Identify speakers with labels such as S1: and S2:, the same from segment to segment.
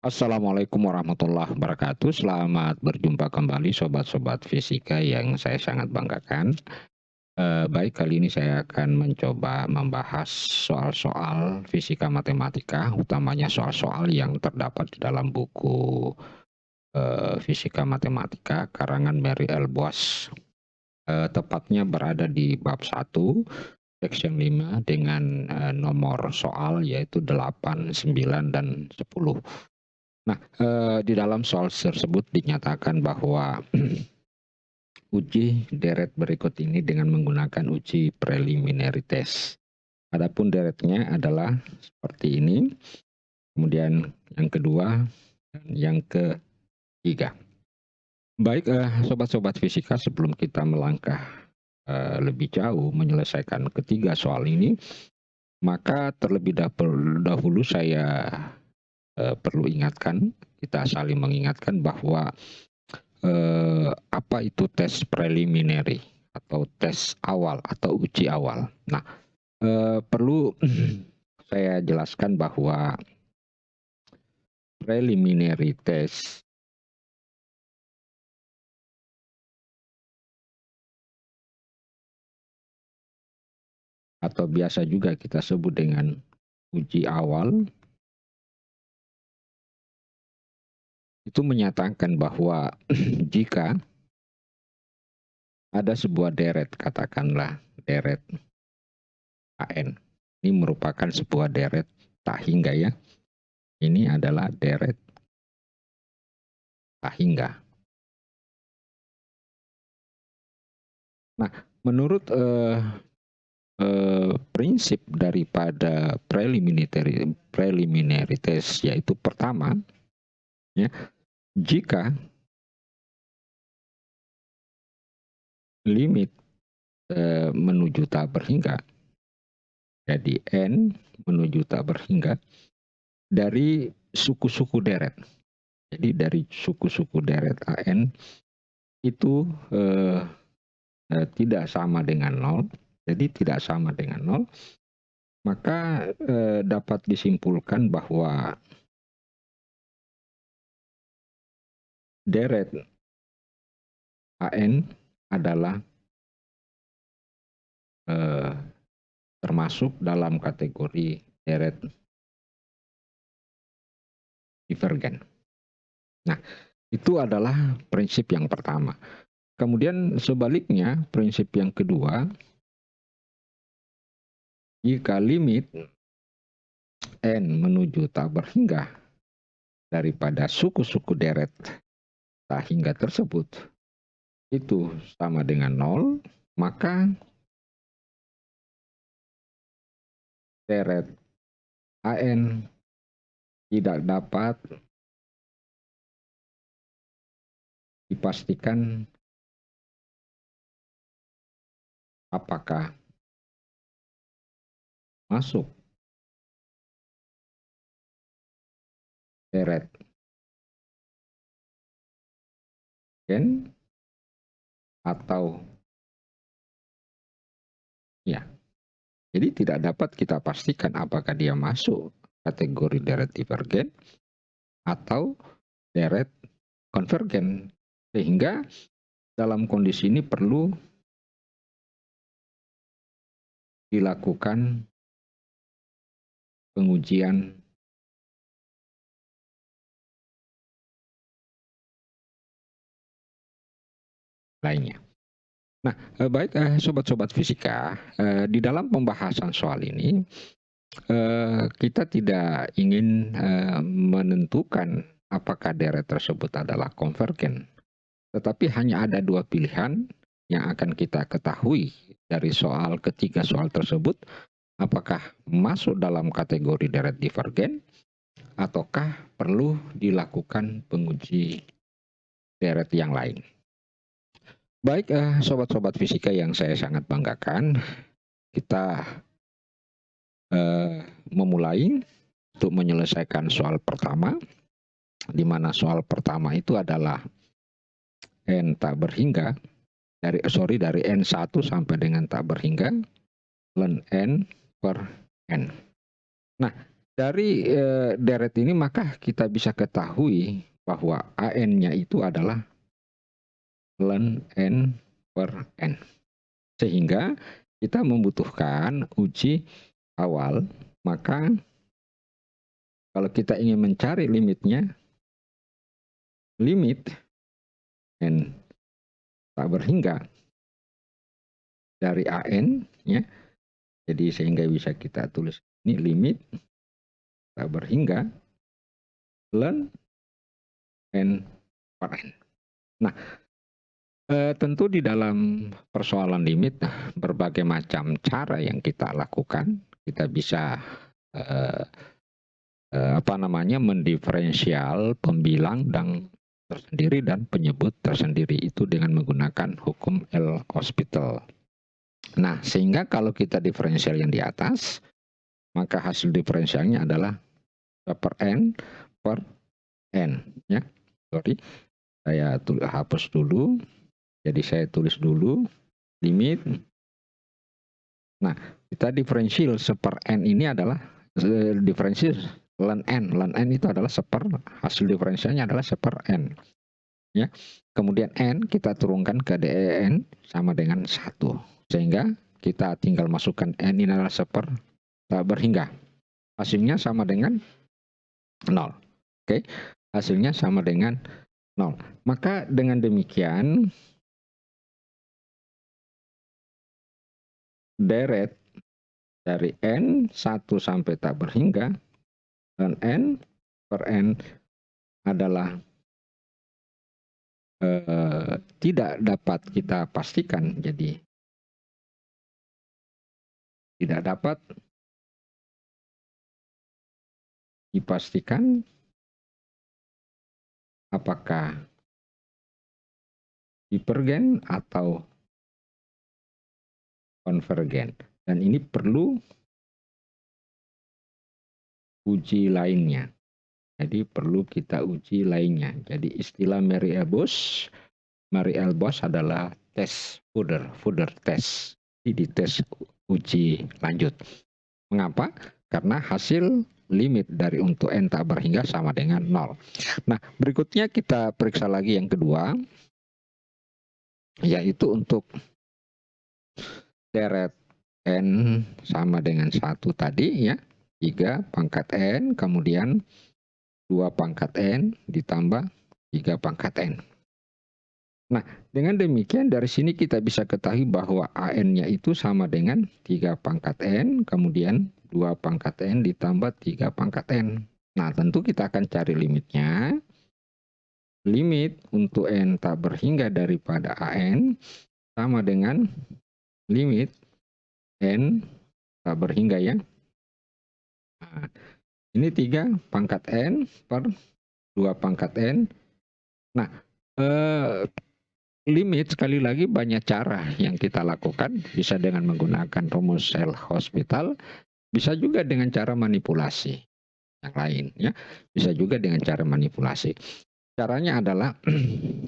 S1: Assalamualaikum warahmatullahi wabarakatuh. Selamat berjumpa kembali sobat-sobat fisika yang saya sangat banggakan. Baik, kali ini saya akan mencoba membahas soal-soal fisika matematika, utamanya soal-soal yang terdapat di dalam buku Fisika Matematika karangan Mary L. Boas. Tepatnya berada di bab 1, section 5 dengan nomor soal yaitu 8, 9, dan 10. Nah, di dalam soal tersebut dinyatakan bahwa uji deret berikut ini dengan menggunakan uji preliminary test. Adapun deretnya adalah seperti ini, kemudian yang kedua dan yang ketiga. Baik, sobat-sobat fisika, sebelum kita melangkah lebih jauh menyelesaikan ketiga soal ini, maka terlebih dahulu saya perlu ingatkan, kita saling mengingatkan bahwa apa itu tes preliminary atau tes awal atau uji awal. Nah, perlu saya jelaskan bahwa preliminary test atau biasa juga kita sebut dengan uji awal itu menyatakan bahwa jika ada sebuah deret, katakanlah deret AN, ini merupakan sebuah deret tak hingga ya. Ini adalah deret tak hingga. Nah, menurut prinsip daripada preliminary test yaitu pertama, ya, jika limit menuju tak berhingga, jadi n menuju tak berhingga dari suku-suku deret. Jadi dari suku-suku deret AN itu tidak sama dengan 0, jadi tidak sama dengan 0, maka dapat disimpulkan bahwa deret AN adalah termasuk dalam kategori deret divergen. Nah, itu adalah prinsip yang pertama. Kemudian sebaliknya, prinsip yang kedua, jika limit n menuju tak berhingga daripada suku-suku deret tak hingga tersebut itu sama dengan 0, maka deret AN tidak dapat dipastikan apakah masuk deret gen atau ya. Jadi tidak dapat kita pastikan apakah dia masuk kategori deret divergen atau deret konvergen. Sehingga dalam kondisi ini perlu dilakukan pengujian lainnya. Nah, baik sobat-sobat fisika, di dalam pembahasan soal ini kita tidak ingin menentukan apakah deret tersebut adalah konvergen, tetapi hanya ada dua pilihan yang akan kita ketahui dari ketiga soal tersebut, apakah masuk dalam kategori deret divergen ataukah perlu dilakukan penguji deret yang lain. Baik, sobat-sobat fisika yang saya sangat banggakan, kita memulai untuk menyelesaikan soal pertama, di mana soal pertama itu adalah n tak berhingga dari n1 sampai dengan tak berhingga ln n per n. Nah, Dari deret ini maka kita bisa ketahui bahwa AN-nya itu adalah ln n per n. Sehingga kita membutuhkan uji awal, maka kalau kita ingin mencari limitnya, limit n tak berhingga dari AN, ya. Jadi sehingga bisa kita tulis ini limit tak berhingga ln n per n. Nah, tentu di dalam persoalan limit berbagai macam cara yang kita lakukan. Kita bisa mendiferensial pembilang dan tersendiri dan penyebut tersendiri itu dengan menggunakan hukum L'Hospital. Nah, sehingga kalau kita diferensial yang di atas, maka hasil diferensialnya adalah per n per n, ya. Sorry, saya hapus dulu. Jadi saya tulis dulu limit. Nah, kita diferensial seper n ini adalah diferensial ln n. Ln n itu adalah hasil diferensialnya adalah seper n. Ya. Kemudian n kita turunkan ke DEN sama dengan 1. Sehingga kita tinggal masukkan n ini adalah seper tak berhingga. Hasilnya sama dengan 0. Oke. Hasilnya sama dengan 0. Maka dengan demikian deret dari n 1 sampai tak berhingga dan n per n adalah tidak dapat kita pastikan. Jadi tidak dapat dipastikan apakah divergen atau konvergen. Dan ini perlu uji lainnya. Jadi perlu kita uji lainnya. Jadi istilah Marie-Elbos adalah tes Fodor test. Jadi tes uji lanjut. Mengapa? Karena hasil limit dari untuk n tak berhingga sama dengan 0. Nah, berikutnya kita periksa lagi yang kedua, yaitu untuk deret n sama dengan 1 tadi, ya. 3 pangkat n, kemudian 2 pangkat n ditambah 3 pangkat n. Nah, dengan demikian dari sini kita bisa ketahui bahwa AN-nya itu sama dengan 3 pangkat n, kemudian 2 pangkat n ditambah 3 pangkat n. Nah, tentu kita akan cari limitnya. Limit untuk n tak berhingga daripada AN sama dengan limit n tak berhingga, ya. Nah, ini 3 pangkat n per 2 pangkat n. Nah, limit sekali lagi banyak cara yang kita lakukan. Bisa dengan menggunakan rumus L'Hospital, bisa juga dengan cara manipulasi yang lain, ya. Bisa juga dengan cara manipulasi. Caranya adalah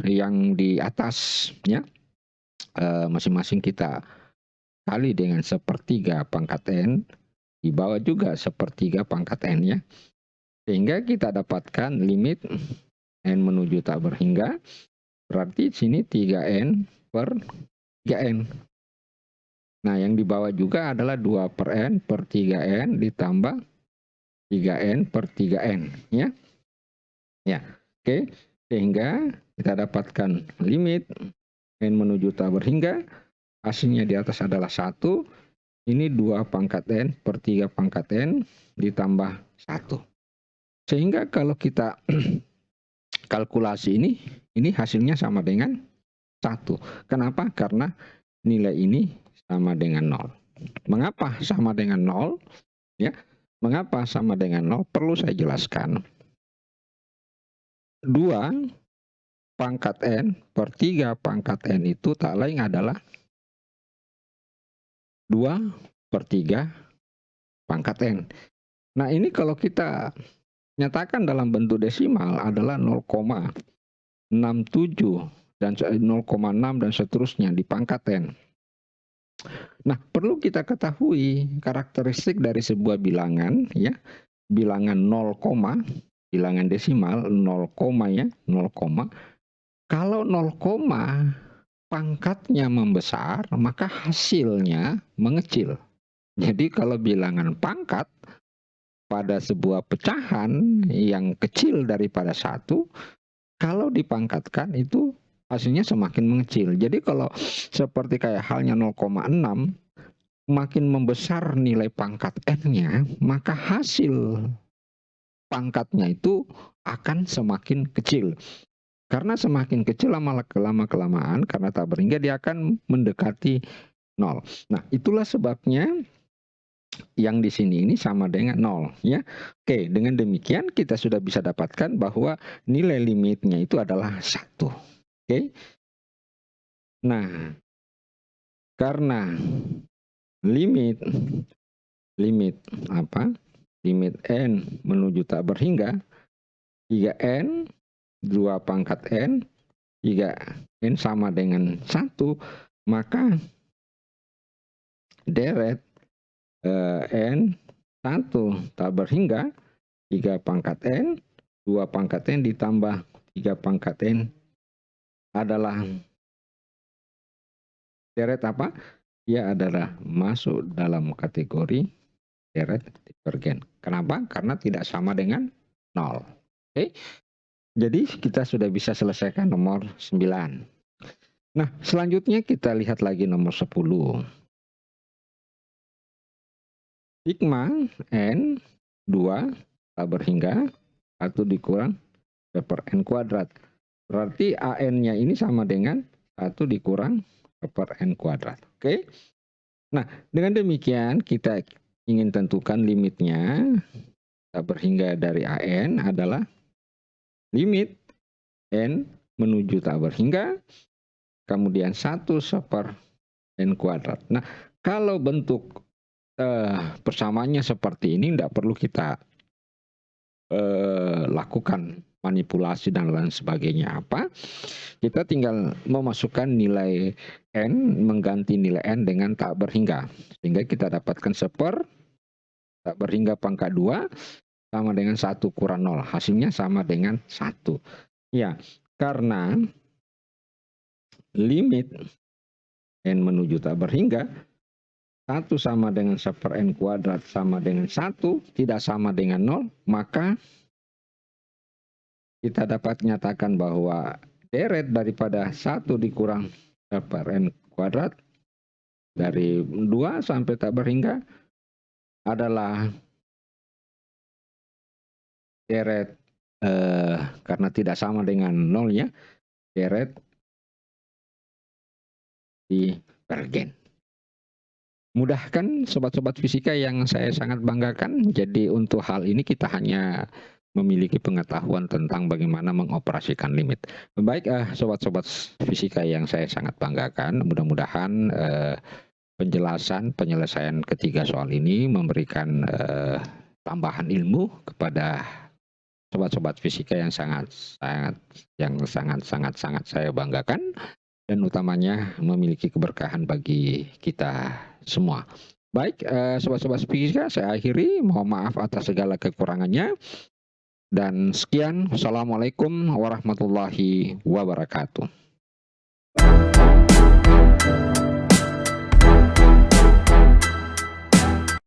S1: yang di atas, ya. Masing-masing kita kali dengan 1/3 pangkat n, di bawah juga 1/3 pangkat n, ya. Sehingga kita dapatkan limit n menuju tak berhingga, berarti sini 3n per 3n. Nah, yang di bawah juga adalah 2 per n per 3n ditambah 3n per 3n, ya. Ya, oke. Sehingga kita dapatkan limit n menuju tak berhingga, hasilnya di atas adalah 1. Ini 2 pangkat n per 3 pangkat n ditambah 1. Sehingga kalau kita kalkulasi ini hasilnya sama dengan 1. Kenapa? Karena nilai ini sama dengan 0. Mengapa sama dengan 0? Ya, mengapa sama dengan 0? Perlu saya jelaskan. 2 pangkat n per 3 pangkat n itu tak lain adalah 2 per 3 pangkat n. Nah, ini kalau kita nyatakan dalam bentuk desimal adalah 0,67 dan 0,6 dan seterusnya di pangkat n. Nah, perlu kita ketahui karakteristik dari sebuah bilangan, ya. bilangan 0, bilangan desimal 0, ya, 0, kalau 0, pangkatnya membesar, maka hasilnya mengecil. Jadi kalau bilangan pangkat pada sebuah pecahan yang kecil daripada 1, kalau dipangkatkan itu hasilnya semakin mengecil. Jadi kalau seperti kayak halnya 0,6, makin membesar nilai pangkat n-nya, maka hasil pangkatnya itu akan semakin kecil. Karena semakin kecil lama-kelamaan, karena tak berhingga, dia akan mendekati 0. Nah, itulah sebabnya yang di sini ini sama dengan 0, ya. Oke, dengan demikian kita sudah bisa dapatkan bahwa nilai limitnya itu adalah 1. Oke. Nah, karena limit apa? Limit n menuju tak berhingga 3n 2 pangkat n, 3n sama dengan 1, maka deret n 1 tak berhingga 3 pangkat n, 2 pangkat n ditambah 3 pangkat n adalah deret apa? Dia adalah masuk dalam kategori deret divergen. Kenapa? Karena tidak sama dengan 0. Oke. Jadi kita sudah bisa selesaikan nomor 9. Nah, selanjutnya kita lihat lagi nomor 10. Sigma n 2 tak berhingga 1 dikurang p per n kuadrat. Berarti an-nya ini sama dengan 1 dikurang p per n kuadrat. Oke. Nah, dengan demikian kita ingin tentukan limitnya tak berhingga dari an adalah limit n menuju tak berhingga, kemudian 1 per n kuadrat. Nah, kalau bentuk persamaannya seperti ini, tidak perlu kita lakukan manipulasi dan lain sebagainya apa. Kita tinggal memasukkan nilai n, mengganti nilai n dengan tak berhingga. Sehingga kita dapatkan tak berhingga pangkat 2 sama dengan 1 kurang 0. Hasilnya sama dengan 1. Ya, karena limit n menuju tak berhingga 1 sama dengan 1 per n kuadrat sama dengan 1, tidak sama dengan 0, maka kita dapat nyatakan bahwa deret daripada 1 dikurang 1 per n kuadrat dari 2 sampai tak berhingga adalah deret karena tidak sama dengan 0, ya, deret divergen. Mudah kan sobat-sobat fisika yang saya sangat banggakan? Jadi untuk hal ini kita hanya memiliki pengetahuan tentang bagaimana mengoperasikan limit. Baik, sobat-sobat fisika yang saya sangat banggakan, mudah-mudahan penyelesaian ketiga soal ini memberikan tambahan ilmu kepada sobat-sobat fisika yang sangat saya banggakan, dan utamanya memiliki keberkahan bagi kita semua. Baik, sobat-sobat fisika, saya akhiri. Mohon maaf atas segala kekurangannya. Dan sekian. Assalamualaikum warahmatullahi wabarakatuh.